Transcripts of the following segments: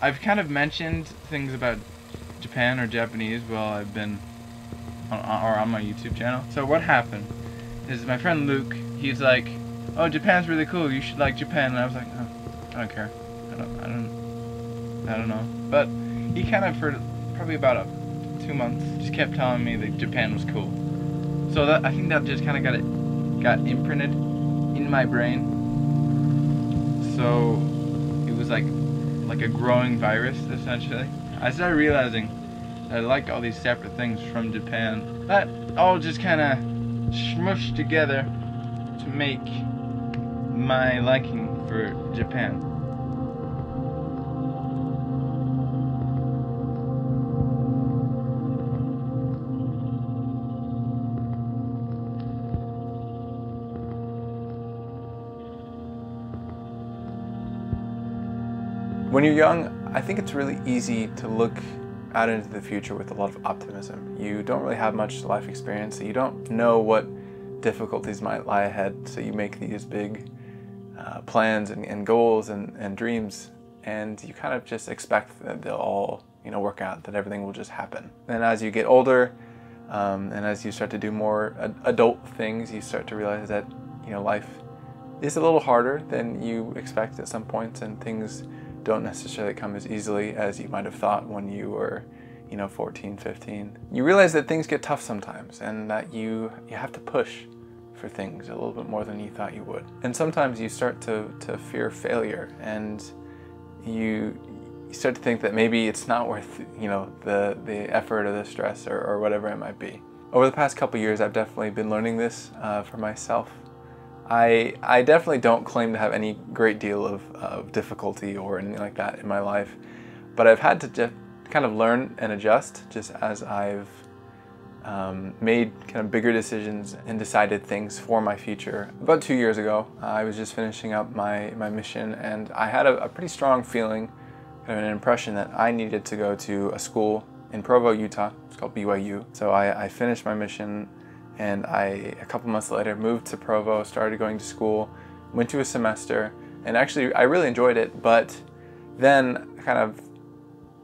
I've kind of mentioned things about Japan or Japanese while I've been on my YouTube channel. So what happened is my friend Luke, he's like, "Oh, Japan's really cool. You should like Japan." And I was like, "Oh, I don't care. I don't know." But he kind of, for probably about 2 months, just kept telling me that Japan was cool. So I think that just kind of got imprinted in my brain. So it was like a growing virus, essentially. I started realizing that I liked all these separate things from Japan that all just kind of smushed together to make my liking for Japan. When you're young, I think it's really easy to look out into the future with a lot of optimism. You don't really have much life experience, so you don't know what difficulties might lie ahead, so you make these big plans and goals and dreams, and you kind of just expect that they'll all work out, that everything will just happen. And as you get older, and as you start to do more adult things, you start to realize that life is a little harder than you expect at some points, and things don't necessarily come as easily as you might have thought when you were 14, 15. You realize that things get tough sometimes, and that you have to push for things a little bit more than you thought you would. And sometimes you start to fear failure, and you start to think that maybe it's not worth the effort or the stress or whatever it might be. Over the past couple years, I've definitely been learning this for myself. I definitely don't claim to have any great deal of difficulty or anything like that in my life, but I've had to just kind of learn and adjust just as I've made kind of bigger decisions and decided things for my future. About 2 years ago, I was just finishing up my mission, and I had a pretty strong feeling, kind of an impression, that I needed to go to a school in Provo, Utah. It's called BYU. So I finished my mission, and a couple months later moved to Provo, started going to school, went to a semester, and actually I really enjoyed it, but then kind of,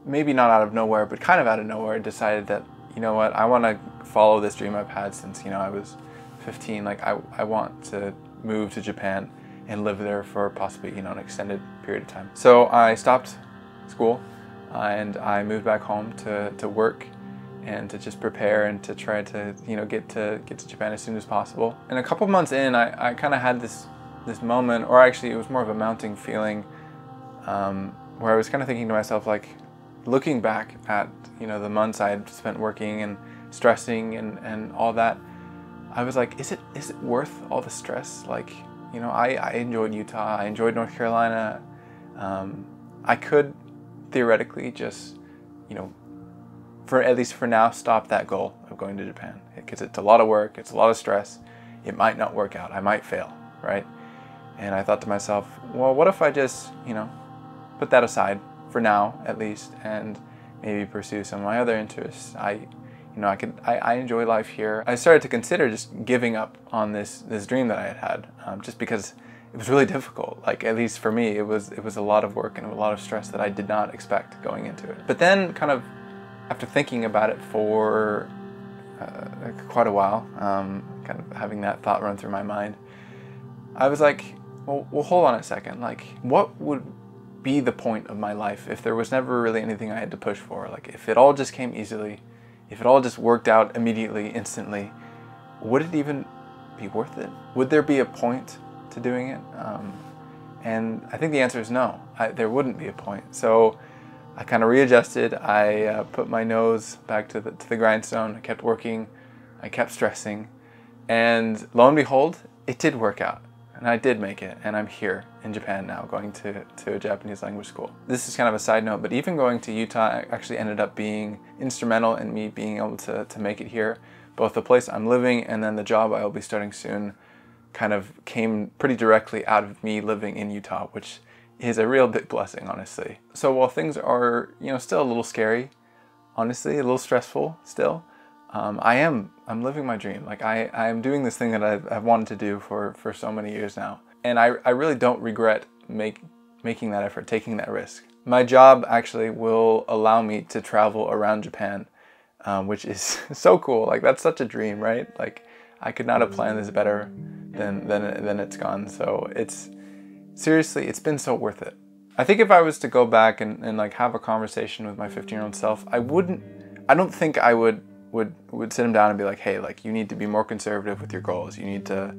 maybe not out of nowhere, but kind of out of nowhere, decided that, you know what, I want to follow this dream I've had since I was 15. Like I want to move to Japan and live there for possibly an extended period of time. So I stopped school and I moved back home to work and to just prepare and to try to get to Japan as soon as possible. And a couple months in, I kind of had this moment, or actually it was more of a mounting feeling, where I was kind of thinking to myself, like, looking back at the months I had spent working and stressing and all that, I was like, is it worth all the stress? Like, I enjoyed Utah, I enjoyed North Carolina. I could theoretically just at least for now, stop that goal of going to Japan, because it's a lot of work, it's a lot of stress, it might not work out, I might fail, right? And I thought to myself, well, what if I just put that aside for now, at least, and maybe pursue some of my other interests. I enjoy life here. I started to consider just giving up on this dream that I had, just because it was really difficult. Like, at least for me, it was a lot of work and a lot of stress that I did not expect going into it. But then, kind of after thinking about it for quite a while, kind of having that thought run through my mind, I was like, well, hold on a second. Like, what would be the point of my life if there was never really anything I had to push for? Like, if it all just came easily, if it all just worked out immediately, instantly, would it even be worth it? Would there be a point to doing it? And I think the answer is no. There wouldn't be a point. So I kind of readjusted. I put my nose back to the grindstone. I kept working. I kept stressing. And lo and behold, it did work out. And I did make it, and I'm here in Japan now, going to a Japanese language school. This is kind of a side note, but even going to Utah actually ended up being instrumental in me being able to make it here. Both the place I'm living and then the job I will be starting soon kind of came pretty directly out of me living in Utah, which is a real big blessing, honestly. So while things are, still a little scary, honestly, a little stressful still, I'm living my dream. Like, I am doing this thing that I've wanted to do for so many years now. And I really don't regret making that effort, taking that risk. My job actually will allow me to travel around Japan, which is so cool. Like, that's such a dream, right? Like, I could not have planned this better than it's gone. So it's seriously, it's been so worth it. I think if I was to go back and like have a conversation with my 15-year-old self, I don't think I would sit him down and be like, hey, like, you need to be more conservative with your goals. You need to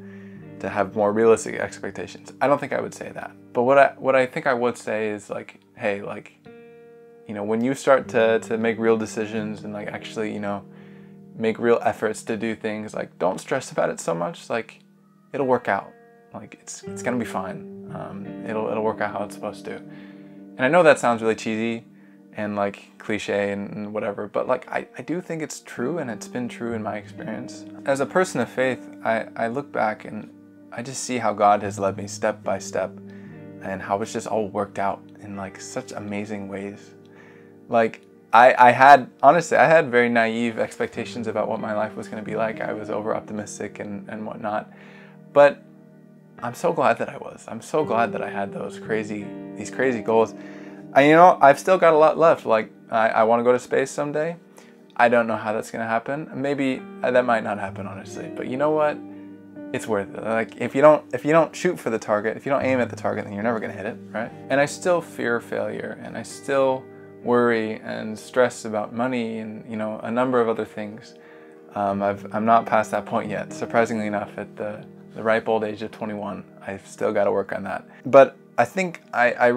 have more realistic expectations. I don't think I would say that. But what I think I would say is like, hey, like, you know, when you start to make real decisions and like actually, you know, make real efforts to do things, like, don't stress about it so much. Like, it'll work out. Like, it's gonna be fine. It'll work out how it's supposed to. And I know that sounds really cheesy and like cliche and whatever, but like I do think it's true, and it's been true in my experience. As a person of faith, I look back and I just see how God has led me step by step, and how it's just all worked out in like such amazing ways. Like, I had very naive expectations about what my life was going to be like. I was over optimistic and whatnot, but I'm so glad that I was. I'm so glad that I had these crazy goals. You know, I've still got a lot left. Like, I want to go to space someday. I don't know how that's going to happen. Maybe that might not happen, honestly. But you know what? It's worth it. Like, if you don't shoot for the target, if you don't aim at the target, then you're never going to hit it, right? And I still fear failure, and I still worry and stress about money and, you know, a number of other things. I'm not past that point yet. Surprisingly enough, at the ripe old age of 21, I've still got to work on that. But I think I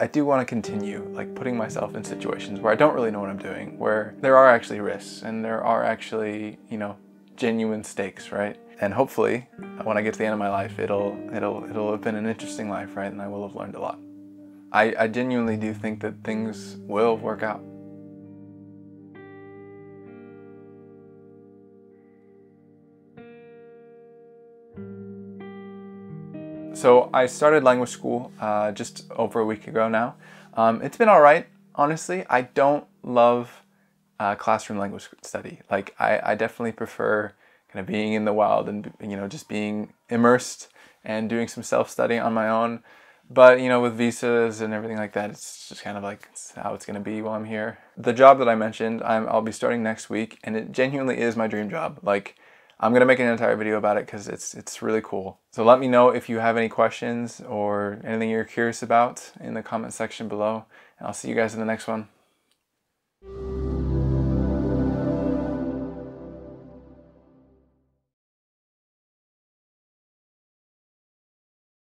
do want to continue like putting myself in situations where I don't really know what I'm doing, where there are actually risks and there are actually, you know, genuine stakes, right? And hopefully, when I get to the end of my life, it'll have been an interesting life, right? And I will have learned a lot. I genuinely do think that things will work out. So I started language school just over a week ago now. It's been all right, honestly. I don't love classroom language study. Like, I definitely prefer kind of being in the wild and, you know, just being immersed and doing some self-study on my own. But, you know, with visas and everything like that, it's just kind of like it's how it's going to be while I'm here. The job that I mentioned, I'll be starting next week, and it genuinely is my dream job. Like, I'm going to make an entire video about it because it's really cool. So let me know if you have any questions or anything you're curious about in the comment section below. And I'll see you guys in the next one.